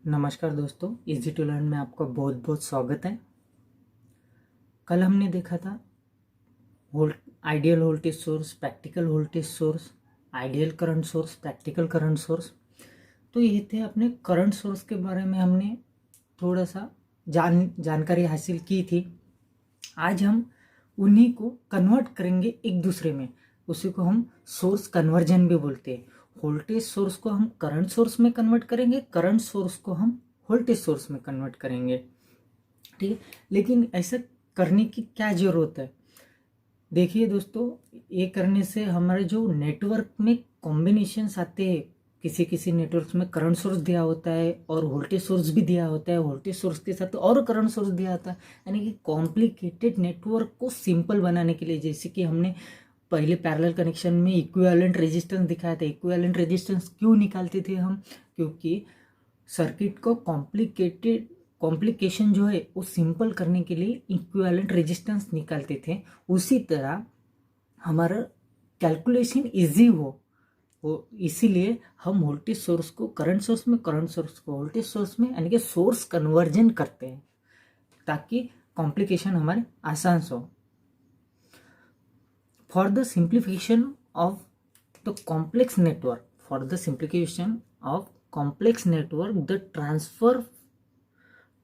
नमस्कार दोस्तों, easy to learn में आपका बहुत बहुत स्वागत है। कल हमने देखा था ideal voltage source, practical voltage source, ideal current source, practical current source. तो ये थे अपने करंट सोर्स के बारे में हमने थोड़ा सा जानकारी हासिल की थी। आज हम उन्हीं को कन्वर्ट करेंगे एक दूसरे में। उसी को हम सोर्स कन्वर्जन भी बोलते हैं। वोल्टेज सोर्स को हम करंट सोर्स में कन्वर्ट करेंगे, करंट सोर्स को हम वोल्टेज सोर्स में कन्वर्ट करेंगे। ठीक है, लेकिन ऐसा करने की क्या जरूरत है? देखिए दोस्तों, ये करने से हमारे जो नेटवर्क में कॉम्बिनेशंस आते हैं, किसी किसी नेटवर्क में करंट सोर्स दिया होता है और वोल्टेज सोर्स भी दिया होता है, वोल्टेज सोर्स के साथ और करंट सोर्स दिया होता है। यानी कि कॉम्प्लिकेटेड नेटवर्क को सिंपल बनाने के लिए, जैसे कि हमने पहले पैरेलल कनेक्शन में इक्विवेलेंट रेजिस्टेंस दिखाया था। इक्विवेलेंट रेजिस्टेंस क्यों निकालते थे हम? क्योंकि सर्किट को कॉम्प्लिकेशन जो है वो सिंपल करने के लिए इक्विवेलेंट रेजिस्टेंस निकालते थे। उसी तरह हमारा कैलकुलेशन इजी हो वो, इसीलिए हम वोल्टेज सोर्स को करंट सोर्स में, करंट सोर्स को वोल्टेज सोर्स में, यानी कि सोर्स कन्वर्जन करते हैं ताकि कॉम्प्लिकेशन हमारे आसान हो। For the simplification of the complex network, the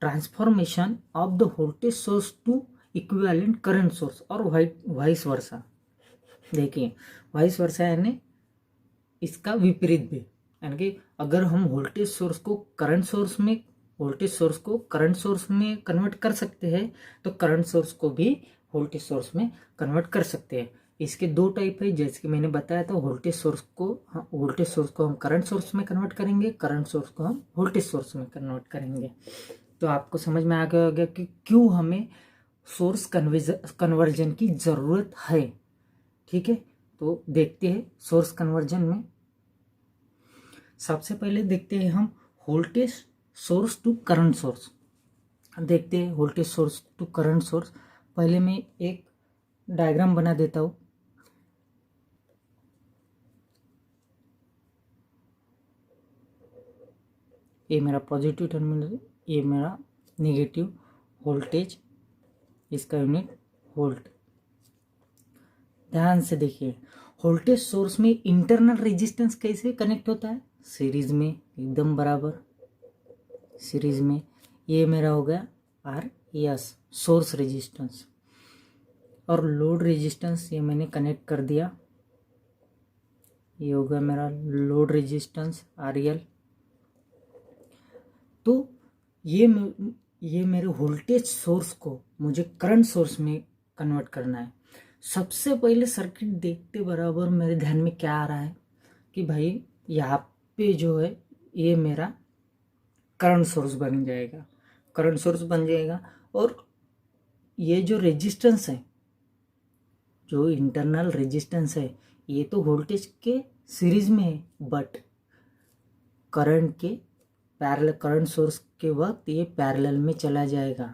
transformation of the voltage source to equivalent current source और वाइस वर्सा। देखिए, वाइस वर्सा यानी इसका विपरीत भी, यानी कि अगर हम वोल्टेज सोर्स को करंट सोर्स में, वोल्टेज सोर्स को करंट सोर्स में कन्वर्ट कर सकते हैं, तो करंट सोर्स को भी वोल्टेज सोर्स में कन्वर्ट कर सकते हैं। इसके दो टाइप है, जैसे कि मैंने बताया था। वोल्टेज सोर्स को हम करंट सोर्स में कन्वर्ट करेंगे, करंट सोर्स को हम वोल्टेज सोर्स में कन्वर्ट करेंगे। तो आपको समझ में आ गया होगा कि क्यों हमें सोर्स कन्वर्जन की जरूरत है। ठीक है, तो देखते हैं सोर्स कन्वर्जन में। सबसे पहले देखते हैं हम voltage source to current source. देखते हैं voltage source to current source. पहले मैं एक डायग्राम बना देता हूँ। ये मेरा पॉजिटिव टर्मिनल, ये मेरा नेगेटिव वोल्टेज, इसका यूनिट वोल्ट। ध्यान से देखिए, वोल्टेज सोर्स में इंटरनल रेजिस्टेंस कैसे कनेक्ट होता है? सीरीज में, एकदम बराबर सीरीज में। ये मेरा हो गया आर एस, सोर्स रेजिस्टेंस, और लोड रेजिस्टेंस ये मैंने कनेक्ट कर दिया। ये हो गया मेरा लोड रेजिस्टेंस आर एल। तो ये मेरे वोल्टेज सोर्स को मुझे करंट सोर्स में कन्वर्ट करना है। सबसे पहले सर्किट देखते बराबर मेरे ध्यान में क्या आ रहा है कि भाई यहाँ पे जो है ये मेरा करंट सोर्स बन जाएगा, करंट सोर्स बन जाएगा। और ये जो रेजिस्टेंस है, जो इंटरनल रेजिस्टेंस है, ये तो वोल्टेज के सीरीज में है, बट करंट सोर्स के वक्त ये पैरेलल में चला जाएगा।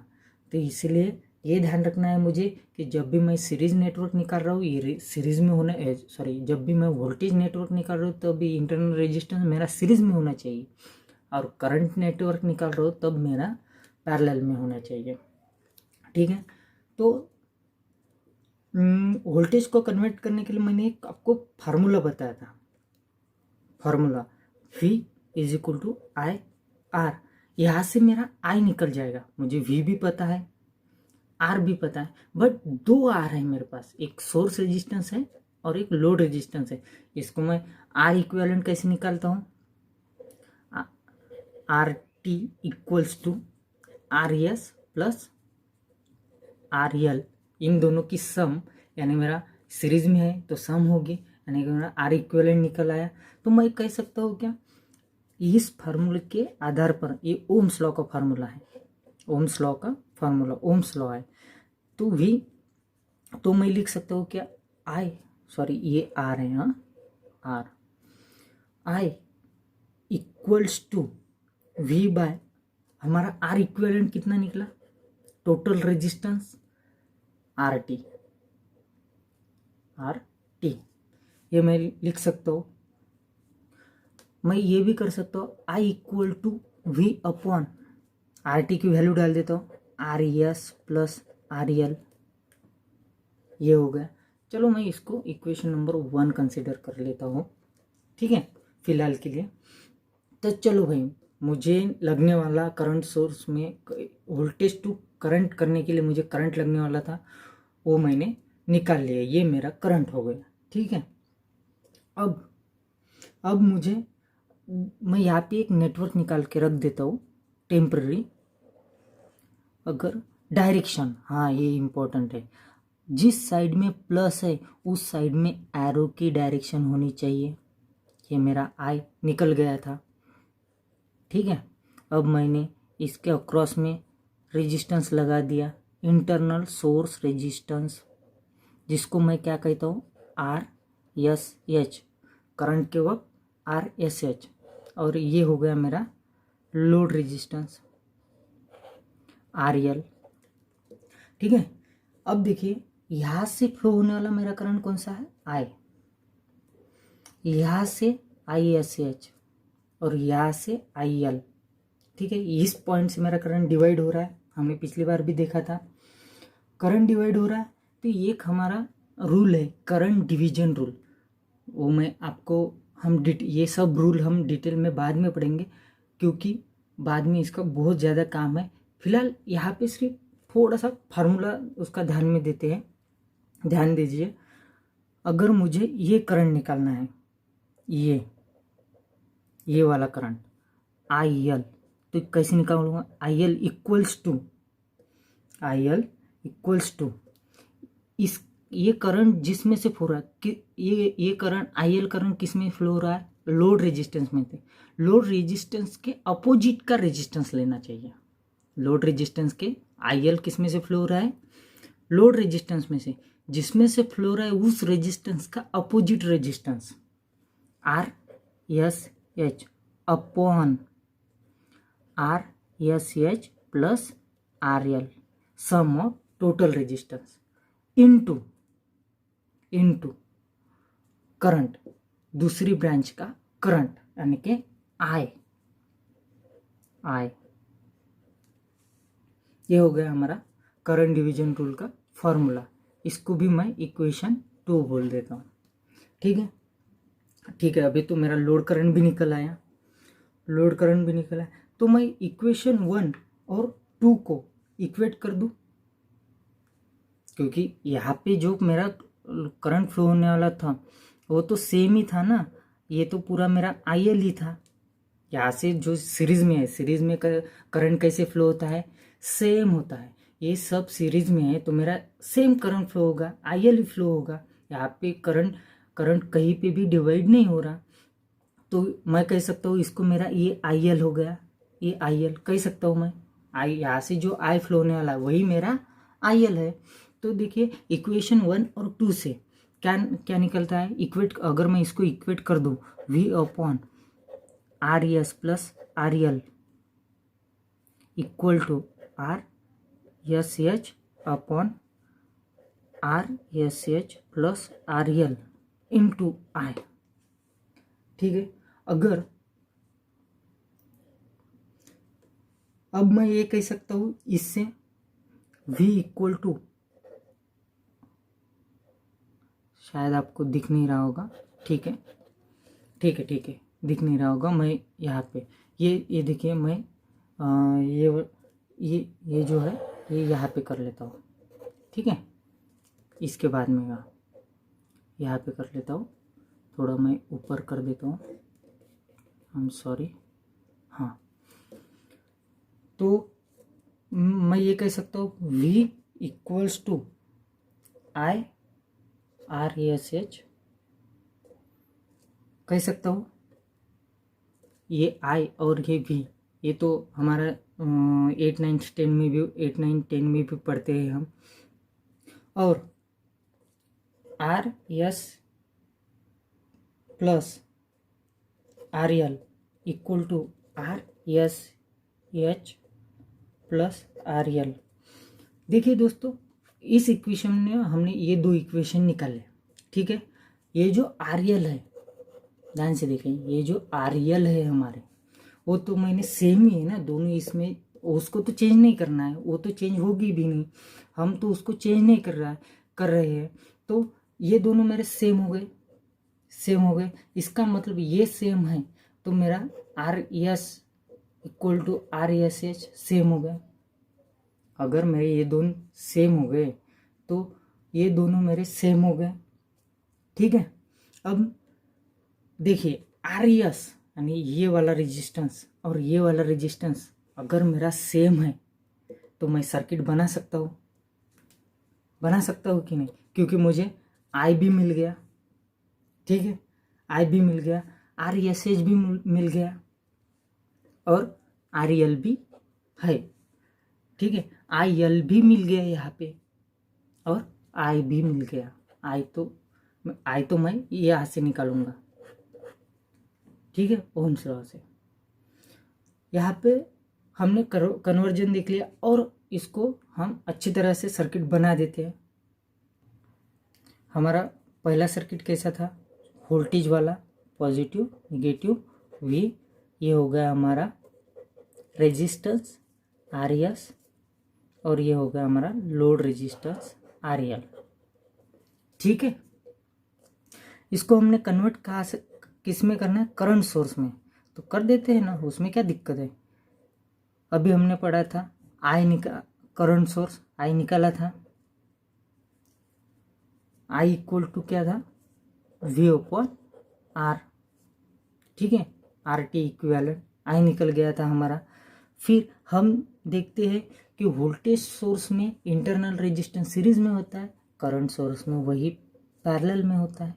तो इसलिए ये ध्यान रखना है मुझे कि जब भी मैं सीरीज नेटवर्क निकाल रहा हूँ, ये सीरीज में होना, जब भी मैं वोल्टेज नेटवर्क निकाल रहा हूँ तब भी इंटरनल रेजिस्टेंस मेरा सीरीज में होना चाहिए, और करंट नेटवर्क निकाल रहा हूँ तब मेरा पैरेलल में होना चाहिए। ठीक है, तो वोल्टेज को कन्वर्ट करने के लिए मैंने एक आपको फार्मूला बताया था। Formula V is equal to I R. यहाँ से मेरा I निकल जाएगा। मुझे V भी पता है, R भी पता है, बट दो R है मेरे पास। एक सोर्स रेजिस्टेंस है और एक लोड रेजिस्टेंस है। इसको मैं R इक्विवेलेंट कैसे निकालता हूँ? R T equals to R S plus R L, इन दोनों की सम, यानी मेरा सीरीज में है तो सम होगी, यानी कि मेरा आर इक्विवेलेंट निकल आया। तो मैं कह सकता हूँ क्या, इस फार्मूले के आधार पर, ये ओम्स लॉ का फार्मूला है, ओम्स लॉ का फार्मूला, ओम्स लॉ है। तो V, तो मैं लिख सकता हूँ क्या, ये R है, हाँ, R, I equals to V by, हमारा R इक्विवेलेंट कितना निकला? टोटल रेजिस्टेंस आर टी, ये मैं लिख सकता हूँ। मैं ये भी कर सकता हूँ I equal to V upon R T की वैल्यू डाल देता हूँ, R S plus R L, ये हो गया। चलो मैं इसको इक्वेशन नंबर 1 कंसिडर कर लेता हूँ, ठीक है, फिलहाल के लिए। तो चलो भाई, मुझे लगने वाला करंट सोर्स में वोल्टेज टू करंट करने के लिए मुझे करंट लगने वाला था, वो मैंने निकाल लिया, ये मेरा करंट हो गया, ठीक है। अब मुझे, मैं यहाँ पे एक नेटवर्क निकाल के रख देता हूँ टेम्पररी। अगर डायरेक्शन, हाँ ये इम्पोर्टेंट है, जिस साइड में प्लस है उस साइड में एरो की डायरेक्शन होनी चाहिए। ये मेरा आई निकल गया था, ठीक है। अब मैंने इसके अक्रॉस में रेजिस्टेंस लगा दिया, इंटरनल सोर्स रेजिस्टेंस, जिसको मैं क्या कहता हूँ, आर एस एच, करंट के वक्त आर एस एच। और ये हो गया मेरा लोड रेजिस्टेंस आर एल, ठीक है। अब देखिए, यहाँ से फ्लो होने वाला मेरा करंट कौन सा है, आई, यहाँ से आई एस एच और यहाँ से आई एल, ठीक है। इस पॉइंट से मेरा करंट डिवाइड हो रहा है, हमने पिछली बार भी देखा था, करंट डिवाइड हो रहा है। तो ये एक हमारा रूल है, करंट डिवीजन रूल। वो मैं आपको, ये सब रूल हम डिटेल में बाद में पढ़ेंगे, क्योंकि बाद में इसका बहुत ज़्यादा काम है। फिलहाल यहाँ पे सिर्फ थोड़ा सा फार्मूला उसका ध्यान में देते हैं, ध्यान दीजिए। अगर मुझे ये करंट निकालना है, ये वाला करंट आई एल, तो कैसे निकालूंगा, आई एल इक्वल्स टू इस, ये करंट जिसमें से फ्लो रहा है कि ये करंट आई एल करंट किस में फ्लो हो रहा है, लोड रेजिस्टेंस में थे। लोड रेजिस्टेंस के अपोजिट का रेजिस्टेंस लेना चाहिए। लोड रेजिस्टेंस के आई एल किस में से फ्लो हो रहा है, लोड रेजिस्टेंस में से, जिसमें से फ्लो रहा है उस रेजिस्टेंस का opposite resistance R S H upon R S H plus R L, sum of total resistance into current, दूसरी ब्रांच का करंट, यानी कि आई। ये हो गया हमारा करंट डिवीजन रूल का फॉर्मूला। इसको भी मैं इक्वेशन 2 बोल देता हूँ, ठीक है। अभी तो मेरा लोड करंट भी निकल आया, तो मैं इक्वेशन 1 और 2 को इक्वेट कर दूं, क्योंकि यहाँ पे जो मेरा करंट फ्लो होने वाला था वो तो सेम ही था ना, ये तो पूरा मेरा आई एल ही था। यहाँ से जो सीरीज में है, सीरीज में करंट कैसे फ्लो होता है, सेम होता है। ये सब सीरीज में है तो मेरा सेम करंट फ्लो होगा, आई एल ही फ्लो होगा। यहाँ पे करंट कहीं पे भी डिवाइड नहीं हो रहा, तो मैं कह सकता हूँ इसको मेरा ये आई एल हो गया, ये आई एल कह सकता हूँ मैं। आई, यहाँ से जो आई फ्लो होने वाला है वही मेरा आई एल है। तो देखिए, इक्वेशन 1 और 2 से क्या निकलता है, इक्वेट, अगर मैं इसको इक्वेट कर दूँ, V upon R S plus R L equal to R S H upon R S H plus R L into I, ठीक है। अगर अब मैं ये कह सकता हूँ इससे V इक्वल टू, शायद आपको दिख नहीं रहा होगा, ठीक है, दिख नहीं रहा होगा। मैं यहाँ पे ये देखिए, मैं ये जो है ये यहाँ पे कर लेता हूँ, ठीक है। इसके बाद में यहाँ पे कर लेता हूँ, थोड़ा मैं ऊपर कर देता हूँ, आई एम सॉरी। हाँ, तो मैं ये कह सकता हूँ V equals to I R S H, कह सकता हूँ। ये I और ये V, ये तो हमारा 8, 9, 10 में भी पढ़ते हैं हम। और R S plus R L equal to R S H plus R L. देखिए दोस्तों, इस इक्वेशन में हमने ये 2 इक्वेशन निकाले, ठीक है। ये जो आर एल है, ध्यान से देखें, ये जो आर एल है हमारे, वो तो मैंने सेम ही है ना दोनों, इसमें उसको तो चेंज नहीं करना है, वो तो चेंज होगी भी नहीं, हम तो उसको चेंज नहीं कर रहे हैं। तो ये दोनों मेरे सेम हो गए, सेम हो गए, इसका मतलब ये सेम है, तो मेरा R S equal to R S H same हो गया। अगर मेरे ये दोनों सेम हो गए तो ये दोनों मेरे सेम हो गए, ठीक है। अब देखिए आर एस यानी ये वाला रेजिस्टेंस और ये वाला रेजिस्टेंस अगर मेरा सेम है तो मैं सर्किट बना सकता हूँ, बना सकता हूँ कि नहीं, क्योंकि मुझे आई भी मिल गया, ठीक है, आई भी मिल गया, आर एस एच भी मिल गया और आर एल भी है, ठीक है, आई एल भी मिल गया यहाँ पे और आई भी मिल गया। आई तो मैं यहाँ से निकालूंगा, ठीक है, ओम्स लॉ से। यहाँ पे हमने कन्वर्जन देख लिया और इसको हम अच्छी तरह से सर्किट बना देते हैं। हमारा पहला सर्किट कैसा था, वोल्टेज वाला, पॉजिटिव नेगेटिव वी, ये हो गया हमारा रेजिस्टेंस आर एस और ये हो गया हमारा लोड रेजिस्टेंस आर एल, ठीक है। इसको हमने कन्वर्ट कहाँ से किस में करना है, करंट सोर्स में, तो कर देते हैं ना, उसमें क्या दिक्कत है। अभी हमने पढ़ा था करंट सोर्स आई निकाला था, आई इक्वल टू क्या था, वी अपॉन आर, ठीक है, आर टी इक्विवेलेंट, आई निकल गया था हमारा। फिर हम देखते हैं कि वोल्टेज सोर्स में इंटरनल रेजिस्टेंस सीरीज में होता है, करंट सोर्स में वही पैरेलल में होता है,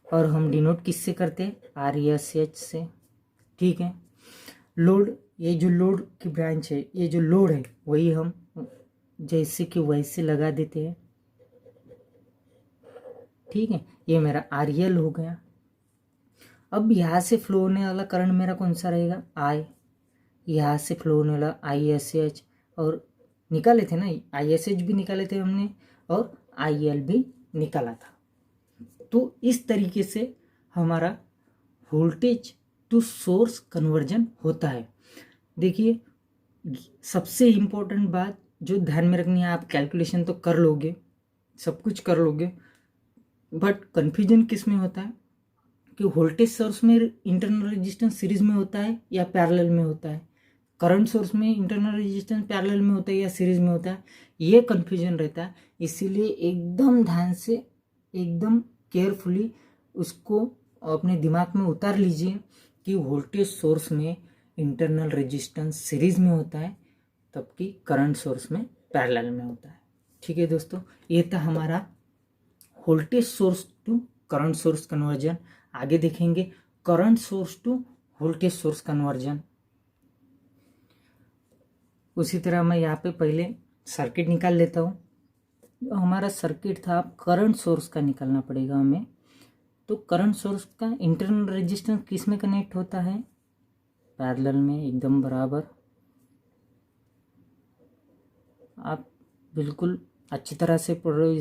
और हम डिनोट किससे करते हैं, आर एस एच से, ठीक है। लोड, ये जो लोड की ब्रांच है, ये जो लोड है वही हम जैसे कि वैसे लगा देते हैं, ठीक है। ये मेरा आर एल हो गया। अब यहाँ से फ्लो होने वाला करंट मेरा कौन सा रहेगा, आई, यहाँ से फ्लो होने वाला आई एस एच, और निकाले थे ना, आई एस एच भी निकाले थे हमने और आई एल भी निकाला था। तो इस तरीके से हमारा वोल्टेज टू सोर्स कन्वर्जन होता है। देखिए सबसे इम्पोर्टेंट बात जो ध्यान में रखनी है, आप कैलकुलेशन तो कर लोगे, सब कुछ कर लोगे, बट कन्फ्यूजन किस में होता है कि वोल्टेज सोर्स में इंटरनल रेजिस्टेंस सीरीज में होता है या पैरेलल में होता है, करंट सोर्स में इंटरनल रेजिस्टेंस पैरेलल में होता है या सीरीज में होता है, ये कन्फ्यूजन रहता है। इसीलिए एकदम ध्यान से, एकदम केयरफुली उसको अपने दिमाग में उतार लीजिए कि वोल्टेज सोर्स में इंटरनल रेजिस्टेंस सीरीज में होता है, तबकि करंट सोर्स में पैरेलल में होता है, ठीक है दोस्तों। ये था हमारा voltage source to current source conversion. आगे देखेंगे current source to voltage source conversion. उसी तरह मैं यहाँ पे पहले सर्किट निकाल लेता हूँ। हमारा सर्किट था, करंट सोर्स का निकालना पड़ेगा हमें। तो करंट सोर्स का इंटरनल रेजिस्टेंस किस में कनेक्ट होता है, पैरेलल में, एकदम बराबर। आप बिल्कुल अच्छी तरह से पढ़ रहे हो,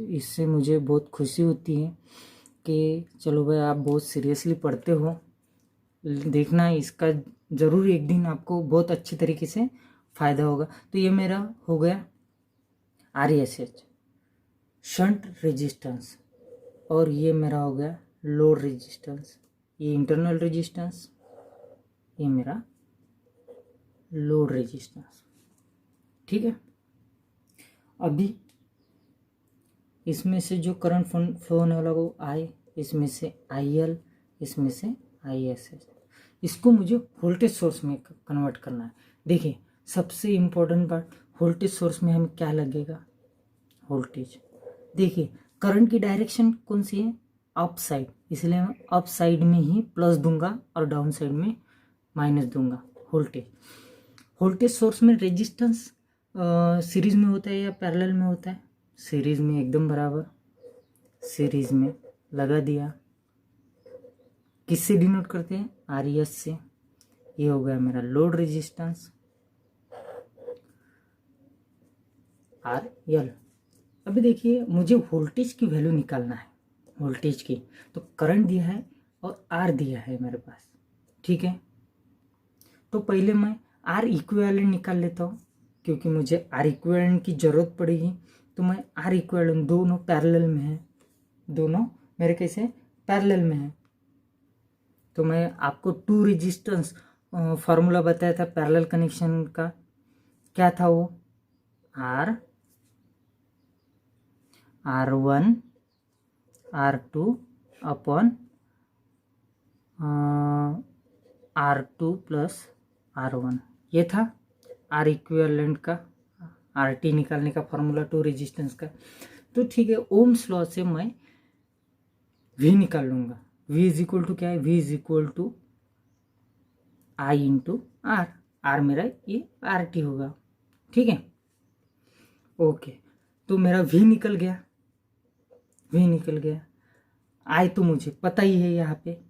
इससे मुझे बहुत खुशी होती है कि चलो भाई आप बहुत सीरियसली पढ़ते हो। देखना इसका ज़रूर एक दिन आपको बहुत अच्छी तरीके से फ़ायदा होगा। तो ये मेरा हो गया are S H shunt resistance, और ये मेरा हो गया लोड रेजिस्टेंस, ये इंटरनल रेजिस्टेंस, ये मेरा लोड रेजिस्टेंस, ठीक है। अभी इसमें से जो करंट फ्लो होने वाला वो आई, इसमें से आई एल, इसमें से आई एस एच, इसको मुझे वोल्टेज सोर्स में कन्वर्ट करना है। देखिए सबसे इम्पोर्टेंट बात, वोल्टेज सोर्स में हमें क्या लगेगा, वोल्टेज। देखिए करंट की डायरेक्शन कौन सी है, अप साइड, इसलिए मैं अप साइड में ही प्लस दूंगा और डाउन साइड में माइनस दूंगा। वोल्टेज सोर्स में रेजिस्टेंस सीरीज में होता है या पैरेलल में होता है, सीरीज में, एकदम बराबर सीरीज में लगा दिया। किससे डिनोट करते हैं, आर एस से। ये हो गया मेरा लोड रेजिस्टेंस आर एल। अभी देखिए मुझे वोल्टेज की वैल्यू निकालना है, वोल्टेज की। तो करंट दिया है और आर दिया है मेरे पास, ठीक है, तो पहले मैं आर इक्विवेलेंट निकाल लेता हूँ, क्योंकि मुझे आर इक्विवेलेंट की ज़रूरत पड़ेगी। तो मैं आर इक्विवेलेंट, दोनों पैरेलल में है, दोनों मेरे कैसे पैरेलल में है। तो मैं आपको टू रेजिस्टेंस फार्मूला बताया था पैरेलल कनेक्शन का, क्या था वो, R1 R2 upon R2 plus R1, ये था आर इक्विवेलेंट का, RT निकालने का फार्मूला टू रेजिस्टेंस का। तो ठीक है, ओम्स लॉ से मैं V निकाल लूँगा। V इज इक्वल टू क्या है, V is equal to I into R, R मेरा ये RT होगा, ठीक है। ओके, तो मेरा V निकल गया, V निकल गया। I तो मुझे पता ही है, यहाँ पे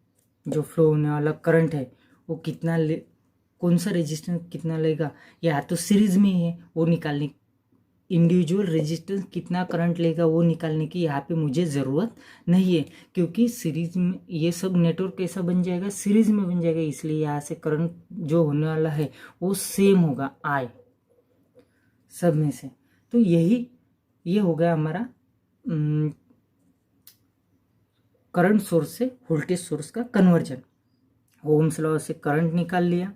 जो फ्लो होने वाला करंट है वो कितना कौन सा रेजिस्टेंस कितना लेगा, या तो सीरीज में है, वो निकालने, इंडिविजुअल रेजिस्टेंस कितना करंट लेगा वो निकालने की यहाँ पे मुझे ज़रूरत नहीं है, क्योंकि सीरीज में ये सब नेटवर्क कैसा बन जाएगा, सीरीज में बन जाएगा। इसलिए यहाँ से करंट जो होने वाला है वो सेम होगा I सब में से। तो ये हो गया हमारा करंट सोर्स से वोल्टेज सोर्स का कन्वर्जन। ओम्स लॉ से करंट निकाल लिया,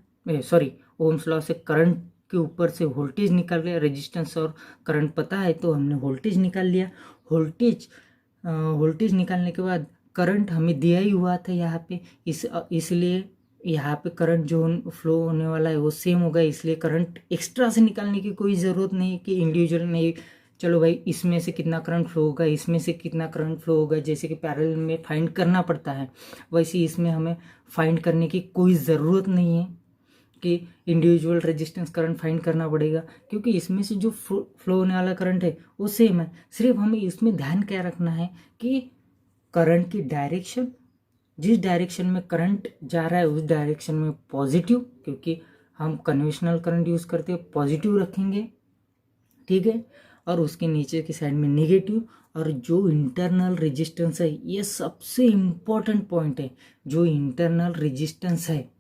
ओम्स लॉ से करंट के ऊपर से वोल्टेज निकाल लिया, रेजिस्टेंस और करंट पता है तो हमने वोल्टेज निकाल लिया। वोल्टेज निकालने के बाद करंट हमें दिया ही हुआ था यहाँ पे, इसलिए यहाँ पे करंट जो फ्लो होने वाला है वो सेम होगा। इसलिए करंट एक्स्ट्रा से निकालने की कोई ज़रूरत नहीं कि इंडिविजुअल नहीं, चलो भाई इसमें से कितना करंट फ्लो होगा, इसमें से कितना करंट फ्लो होगा, जैसे कि पैरेलल में फाइंड करना पड़ता है, वैसे इसमें हमें फाइंड करने की कोई ज़रूरत नहीं है कि इंडिविजुअल रेजिस्टेंस करंट फाइंड करना पड़ेगा, क्योंकि इसमें से जो फ्लो होने वाला करंट है वो सेम है। सिर्फ हमें इसमें ध्यान क्या रखना है कि करंट की डायरेक्शन, जिस डायरेक्शन में करंट जा रहा है उस डायरेक्शन में पॉजिटिव, क्योंकि हम कन्वेंशनल करंट यूज़ करते हैं, पॉजिटिव रखेंगे, ठीक है। और उसके नीचे की साइड में नेगेटिव। और जो इंटरनल रेजिस्टेंस है, ये सबसे इम्पोर्टेंट पॉइंट है, जो इंटरनल रेजिस्टेंस है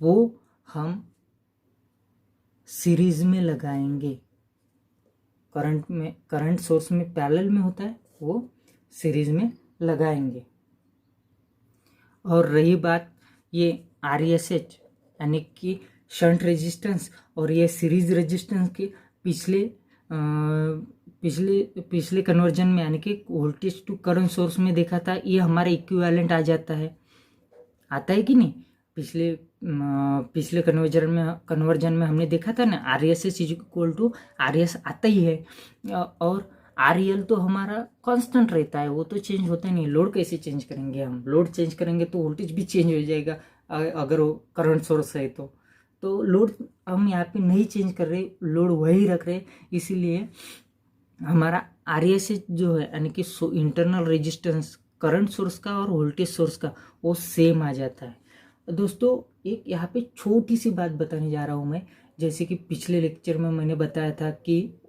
वो हम सीरीज में लगाएंगे। करंट सोर्स में पैरेलल में होता है, वो सीरीज में लगाएंगे। और रही बात ये RSH यानी कि शंट रेजिस्टेंस और ये सीरीज रेजिस्टेंस के पिछले कन्वर्जन में यानी कि वोल्टेज टू करंट सोर्स में देखा था, ये हमारा इक्विवेलेंट आ जाता है, आता है कि नहीं। पिछले कन्वर्जन में हमने देखा था ना, RSS is equal to RS आता ही है, और RL तो हमारा कांस्टेंट रहता है, वो तो चेंज होता नहीं। लोड कैसे चेंज करेंगे हम, लोड चेंज करेंगे तो वोल्टेज भी चेंज हो जाएगा, अगर वो करंट सोर्स है तो लोड हम यहाँ पे नहीं चेंज कर रहे, लोड वही रख रहे, इसीलिए हमारा RSH जो है यानी कि इंटरनल रेजिस्टेंस करंट सोर्स का और वोल्टेज सोर्स का वो सेम आ जाता है। दोस्तों एक यहाँ पे छोटी सी बात बताने जा रहा हूँ मैं, जैसे कि पिछले लेक्चर में मैंने बताया था कि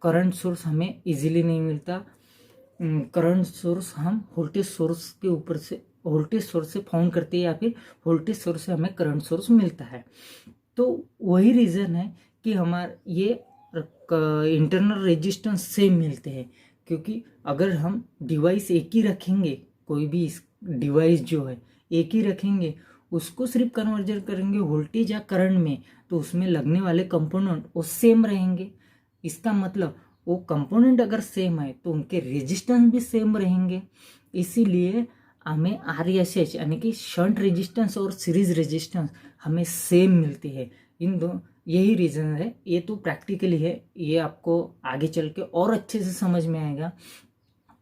करंट सोर्स हमें इजीली नहीं मिलता, करंट सोर्स हम वोल्टेज सोर्स के ऊपर से वोल्टेज सोर्स से फाउंड करते हैं, या फिर वोल्टेज सोर्स से हमें करंट सोर्स मिलता है। तो वही रीज़न है कि हमारे ये इंटरनल रेजिस्टेंस सेम मिलते हैं, क्योंकि अगर हम डिवाइस एक ही रखेंगे, कोई भी डिवाइस जो है एक ही रखेंगे, उसको सिर्फ कन्वर्जन करेंगे वोल्टेज या करंट में, तो उसमें लगने वाले कंपोनेंट वो सेम रहेंगे। इसका मतलब वो कंपोनेंट अगर सेम है तो उनके रेजिस्टेंस भी सेम रहेंगे। इसीलिए हमें RSH यानी कि शंट रेजिस्टेंस और सीरीज रेजिस्टेंस हमें सेम मिलती है। इन दो यही रीज़न है, ये तो प्रैक्टिकली है, ये आपको आगे चल के और अच्छे से समझ में आएगा,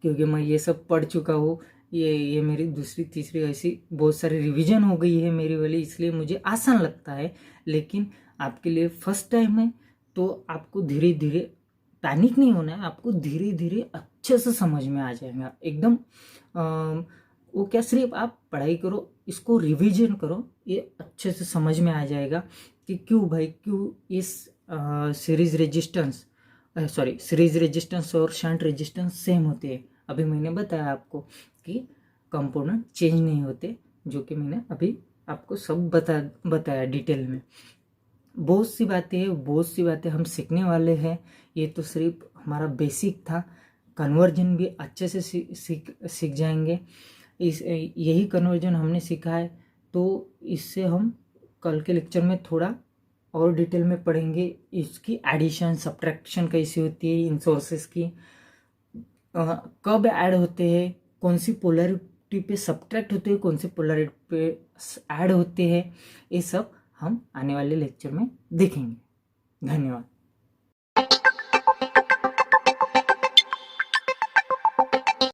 क्योंकि मैं ये सब पढ़ चुका हूँ। ये मेरी दूसरी तीसरी ऐसी बहुत सारी रिवीजन हो गई है मेरी वाली, इसलिए मुझे आसान लगता है। लेकिन आपके लिए फर्स्ट टाइम है तो आपको धीरे धीरे पैनिक नहीं होना है, आपको धीरे धीरे अच्छे से समझ में आ जाएगा एकदम। वो क्या, सिर्फ आप पढ़ाई करो, इसको रिवीजन करो, ये अच्छे से समझ में आ जाएगा कि क्यों इस सीरीज रेजिस्टेंस और शंट रेजिस्टेंस सेम होते हैं। अभी मैंने बताया आपको कि कंपोनेंट चेंज नहीं होते, जो कि मैंने अभी आपको सब बताया डिटेल में। बहुत सी बातें हम सीखने वाले हैं। ये तो सिर्फ हमारा बेसिक था, कन्वर्जन भी अच्छे से सीख जाएंगे। यही कन्वर्जन हमने सीखा है, तो इससे हम कल के लेक्चर में थोड़ा और डिटेल में पढ़ेंगे। इसकी एडिशन सब्ट्रैक्शन कैसी होती है, इन सोर्सेस की कब ऐड होते हैं, कौन सी पोलरिटी पे सब्ट्रैक्ट होते हैं, कौन सी पोलरिटी पे ऐड होते हैं, ये सब हम आने वाले लेक्चर में देखेंगे। धन्यवाद।